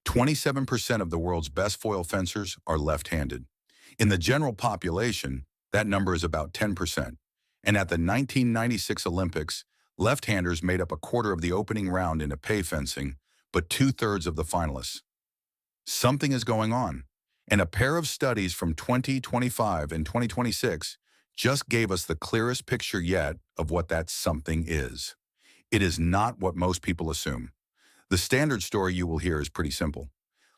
27% of the world's best foil fencers are left-handed. In the general population, that number is about 10%. And at the 1996 Olympics, left-handers made up a quarter of the opening round in épée fencing, but two-thirds of the finalists. Something is going on, and a pair of studies from 2025 and 2026 just gave us the clearest picture yet of what that something is. It is not what most people assume. The standard story you will hear is pretty simple.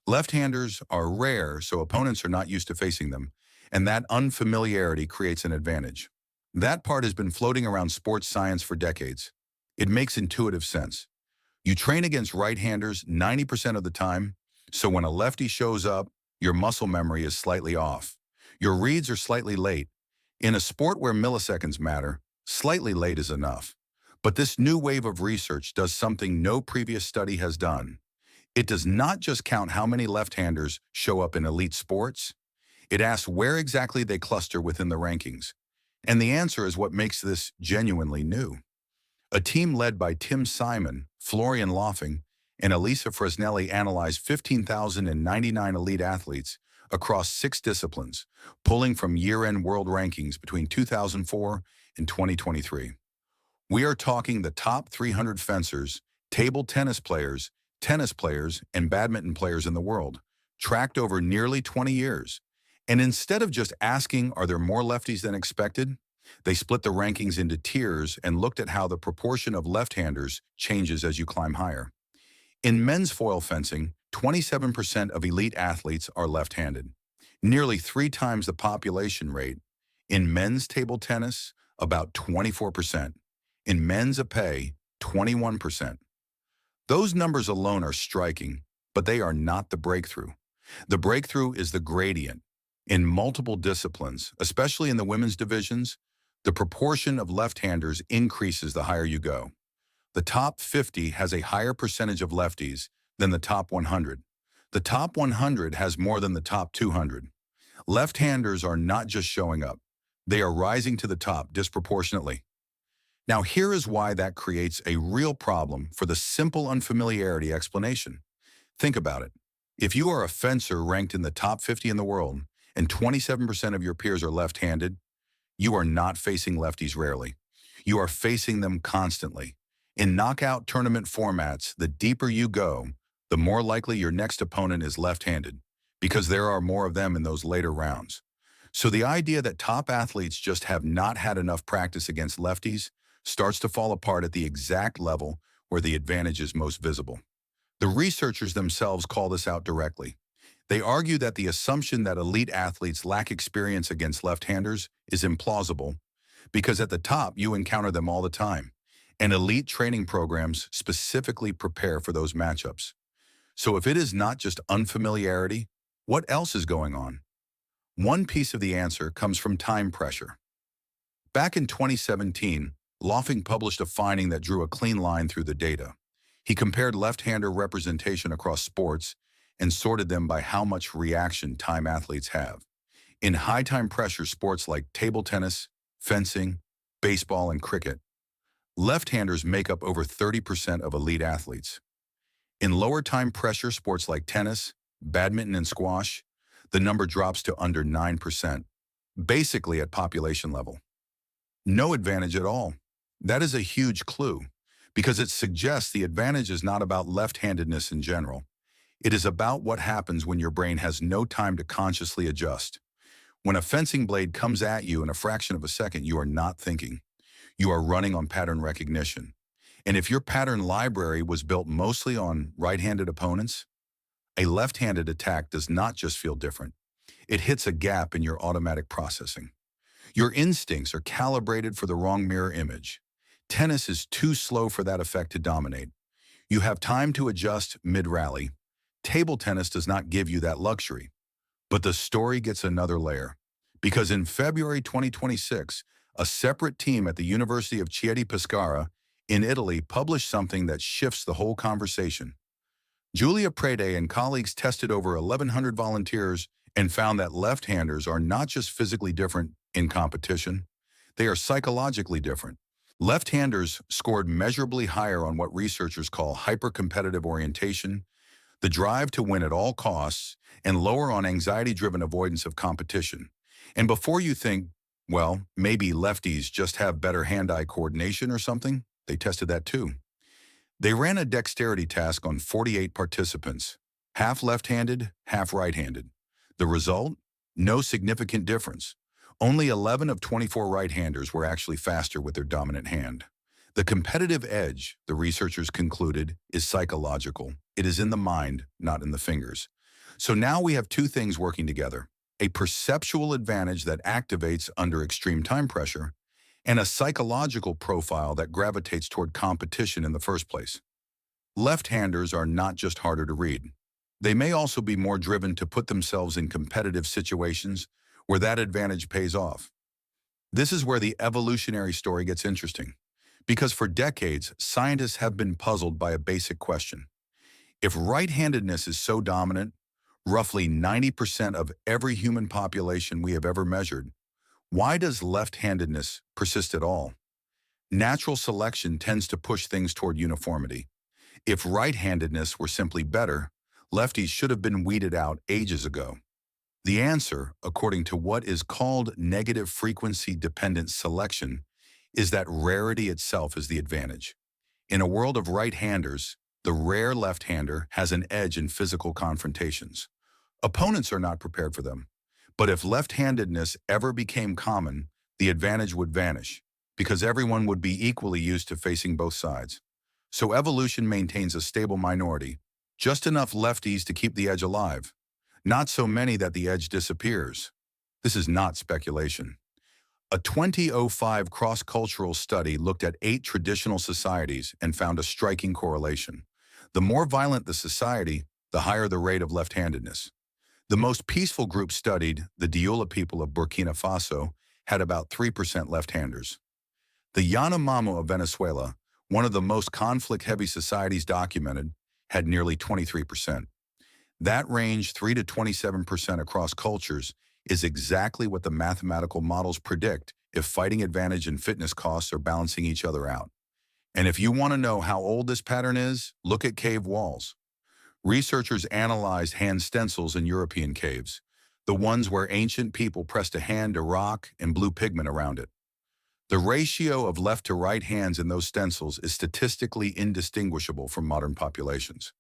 Left-handers are rare, so opponents are not used to facing them, and that unfamiliarity creates an advantage. That part has been floating around sports science for decades. It makes intuitive sense. You train against right-handers 90% of the time, so when a lefty shows up, your muscle memory is slightly off. Your reads are slightly late. In a sport where milliseconds matter, slightly late is enough. But this new wave of research does something no previous study has done. It does not just count how many left-handers show up in elite sports. It asks where exactly they cluster within the rankings. And the answer is what makes this genuinely new. A team led by Tim Simon, Florian Loffing, and Elisa Fresnelli analyzed 15,099 elite athletes across 6 disciplines, pulling from year-end world rankings between 2004 and 2023. We are talking the top 300 fencers, table tennis players, and badminton players in the world, tracked over nearly 20 years. And instead of just asking, are there more lefties than expected, they split the rankings into tiers and looked at how the proportion of left-handers changes as you climb higher. In men's foil fencing, 27% of elite athletes are left-handed, nearly 3 times the population rate. In men's table tennis, about 24%. In men's épée, 21%. Those numbers alone are striking, but they are not the breakthrough. The breakthrough is the gradient. In multiple disciplines, especially in the women's divisions, the proportion of left-handers increases the higher you go. The top 50 has a higher percentage of lefties than the top 100. The top 100 has more than the top 200. Left-handers are not just showing up. They are rising to the top disproportionately. Now here is why that creates a real problem for the simple unfamiliarity explanation. Think about it. If you are a fencer ranked in the top 50 in the world and 27% of your peers are left-handed, you are not facing lefties rarely. You are facing them constantly. In knockout tournament formats, the deeper you go, the more likely your next opponent is left-handed, because there are more of them in those later rounds. So the idea that top athletes just have not had enough practice against lefties starts to fall apart at the exact level where the advantage is most visible. The researchers themselves call this out directly. They argue that the assumption that elite athletes lack experience against left-handers is implausible, because at the top you encounter them all the time, and elite training programs specifically prepare for those matchups. So if it is not just unfamiliarity, what else is going on? One piece of the answer comes from time pressure. Back in 2017, Loffing published a finding that drew a clean line through the data. He compared left-hander representation across sports and sorted them by how much reaction time athletes have. In high time pressure sports like table tennis, fencing, baseball, and cricket, left-handers make up over 30% of elite athletes. In lower time pressure sports like tennis, badminton, and squash, the number drops to under 9%, basically at population level. No advantage at all. That is a huge clue, because it suggests the advantage is not about left-handedness in general. It is about what happens when your brain has no time to consciously adjust. When a fencing blade comes at you in a fraction of a second, you are not thinking. You are running on pattern recognition. And if your pattern library was built mostly on right-handed opponents, a left-handed attack does not just feel different. It hits a gap in your automatic processing. Your instincts are calibrated for the wrong mirror image. Tennis is too slow for that effect to dominate. You have time to adjust mid-rally. Table tennis does not give you that luxury. But the story gets another layer, because in February 2026, a separate team at the University of Chieti-Pescara in Italy published something that shifts the whole conversation. Giulia Prede and colleagues tested over 1,100 volunteers and found that left-handers are not just physically different in competition, they are psychologically different. Left-handers scored measurably higher on what researchers call hyper-competitive orientation, the drive to win at all costs, and lower on anxiety-driven avoidance of competition. And before you think, well, maybe lefties just have better hand-eye coordination or something, they tested that too. They ran a dexterity task on 48 participants, half left-handed, half right-handed. The result? No significant difference. Only 11 of 24 right-handers were actually faster with their dominant hand. The competitive edge, the researchers concluded, is psychological. It is in the mind, not in the fingers. So now we have two things working together: a perceptual advantage that activates under extreme time pressure, and a psychological profile that gravitates toward competition in the first place. Left-handers are not just harder to read. They may also be more driven to put themselves in competitive situations where that advantage pays off. This is where the evolutionary story gets interesting, because for decades, scientists have been puzzled by a basic question. If right-handedness is so dominant, roughly 90% of every human population we have ever measured, why does left-handedness persist at all? Natural selection tends to push things toward uniformity. If right-handedness were simply better, lefties should have been weeded out ages ago. The answer, according to what is called negative frequency dependent selection, is that rarity itself is the advantage. In a world of right-handers, the rare left-hander has an edge in physical confrontations. Opponents are not prepared for them. But if left-handedness ever became common, the advantage would vanish, because everyone would be equally used to facing both sides. So evolution maintains a stable minority, just enough lefties to keep the edge alive, not so many that the edge disappears. This is not speculation. A 2005 cross-cultural study looked at 8 traditional societies and found a striking correlation. The more violent the society, the higher the rate of left-handedness. The most peaceful group studied, the Dioula people of Burkina Faso, had about 3% left-handers. The Yanomamo of Venezuela, one of the most conflict-heavy societies documented, had nearly 23%. That range, 3 to 27% across cultures, is exactly what the mathematical models predict if fighting advantage and fitness costs are balancing each other out. And if you want to know how old this pattern is, look at cave walls. Researchers analyzed hand stencils in European caves, the ones where ancient people pressed a hand to rock and blew pigment around it. The ratio of left to right hands in those stencils is statistically indistinguishable from modern populations.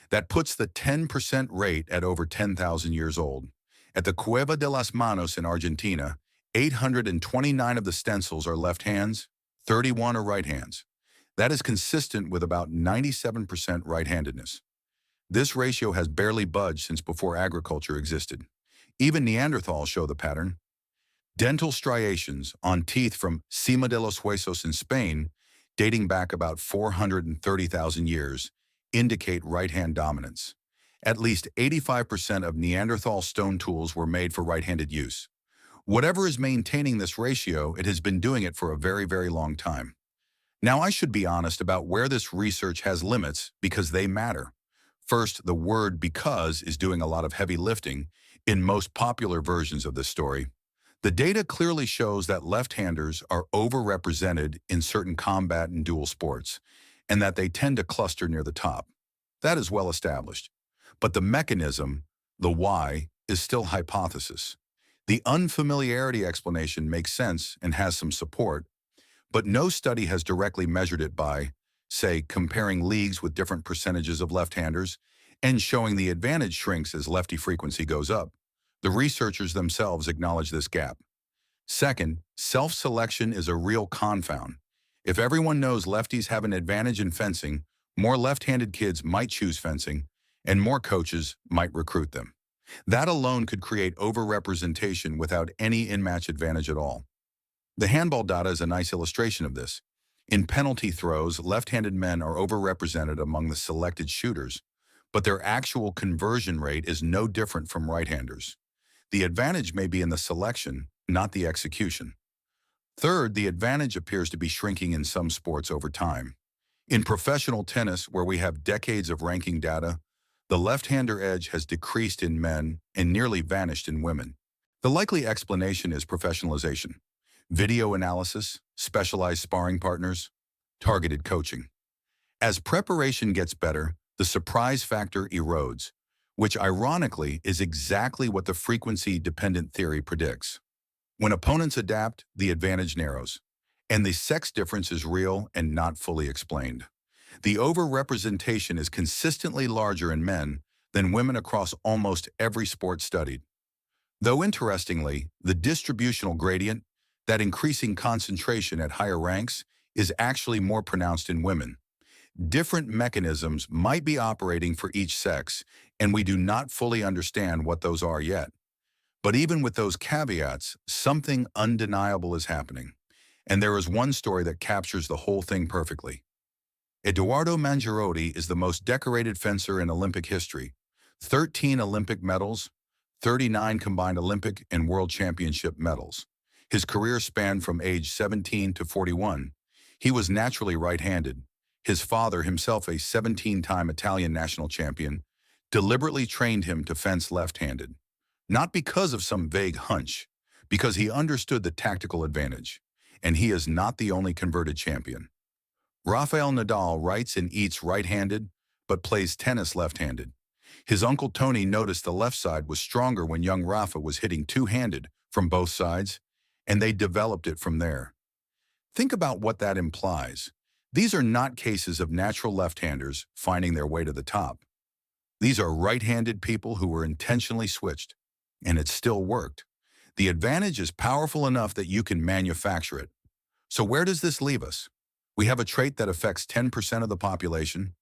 That puts the 10% rate at over 10,000 years old. At the Cueva de las Manos in Argentina, 829 of the stencils are left hands, 31 are right hands. That is consistent with about 97% right-handedness. This ratio has barely budged since before agriculture existed. Even Neanderthals show the pattern. Dental striations on teeth from Cima de los Huesos in Spain, dating back about 430,000 years, indicate right-hand dominance. At least 85% of Neanderthal stone tools were made for right-handed use. Whatever is maintaining this ratio, it has been doing it for a very, very long time. Now, I should be honest about where this research has limits because they matter. First, the word "because" is doing a lot of heavy lifting in most popular versions of this story. The data clearly shows that left-handers are overrepresented in certain combat and dual sports, and that they tend to cluster near the top. That is well established. But the mechanism, the why, is still hypothesis. The unfamiliarity explanation makes sense and has some support, but no study has directly measured it by, say, comparing leagues with different percentages of left-handers and showing the advantage shrinks as lefty frequency goes up. The researchers themselves acknowledge this gap. Second, self-selection is a real confound. If everyone knows lefties have an advantage in fencing, more left-handed kids might choose fencing, and more coaches might recruit them. That alone could create overrepresentation without any in-match advantage at all. The handball data is a nice illustration of this. In penalty throws, left-handed men are overrepresented among the selected shooters, but their actual conversion rate is no different from right-handers. The advantage may be in the selection, not the execution. Third, the advantage appears to be shrinking in some sports over time. In professional tennis, where we have decades of ranking data, the left-hander edge has decreased in men and nearly vanished in women. The likely explanation is professionalization. Video analysis, specialized sparring partners, targeted coaching. As preparation gets better, the surprise factor erodes, which ironically is exactly what the frequency-dependent theory predicts. When opponents adapt, the advantage narrows, and the sex difference is real and not fully explained. The overrepresentation is consistently larger in men than women across almost every sport studied. Though interestingly, the distributional gradient, that increasing concentration at higher ranks, is actually more pronounced in women. Different mechanisms might be operating for each sex, and we do not fully understand what those are yet. But even with those caveats, something undeniable is happening. And there is one story that captures the whole thing perfectly. Edoardo Mangiarotti is the most decorated fencer in Olympic history. 13 Olympic medals, 39 combined Olympic and World Championship medals. His career spanned from age 17 to 41. He was naturally right-handed. His father, himself a 17-time Italian national champion, deliberately trained him to fence left-handed. Not because of some vague hunch, because he understood the tactical advantage. And he is not the only converted champion. Rafael Nadal writes and eats right-handed, but plays tennis left-handed. His uncle Tony noticed the left side was stronger when young Rafa was hitting two-handed from both sides, and they developed it from there. Think about what that implies. These are not cases of natural left-handers finding their way to the top. These are right-handed people who were intentionally switched, and it still worked. The advantage is powerful enough that you can manufacture it. So where does this leave us? We have a trait that affects 10% of the population,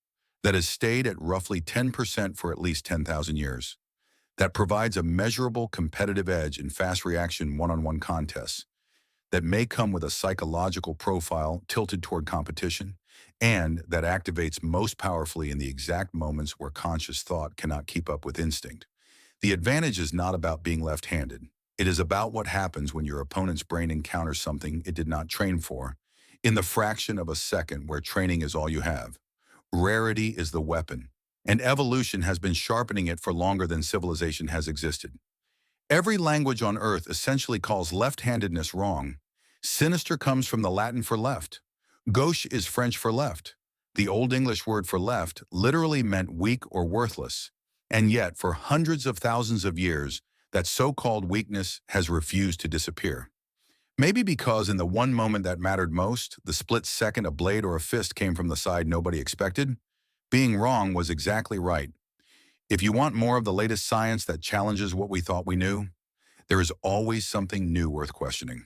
that has stayed at roughly 10% for at least 10,000 years, that provides a measurable competitive edge in fast-reaction one-on-one contests, that may come with a psychological profile tilted toward competition, and that activates most powerfully in the exact moments where conscious thought cannot keep up with instinct. The advantage is not about being left-handed. It is about what happens when your opponent's brain encounters something it did not train for, in the fraction of a second where training is all you have. Rarity is the weapon, and evolution has been sharpening it for longer than civilization has existed. Every language on Earth essentially calls left-handedness wrong. Sinister comes from the Latin for left. Gauche is French for left. The Old English word for left literally meant weak or worthless. And yet, for hundreds of thousands of years, that so-called weakness has refused to disappear. Maybe because in the one moment that mattered most, the split second a blade or a fist came from the side nobody expected, being wrong was exactly right. If you want more of the latest science that challenges what we thought we knew, there is always something new worth questioning.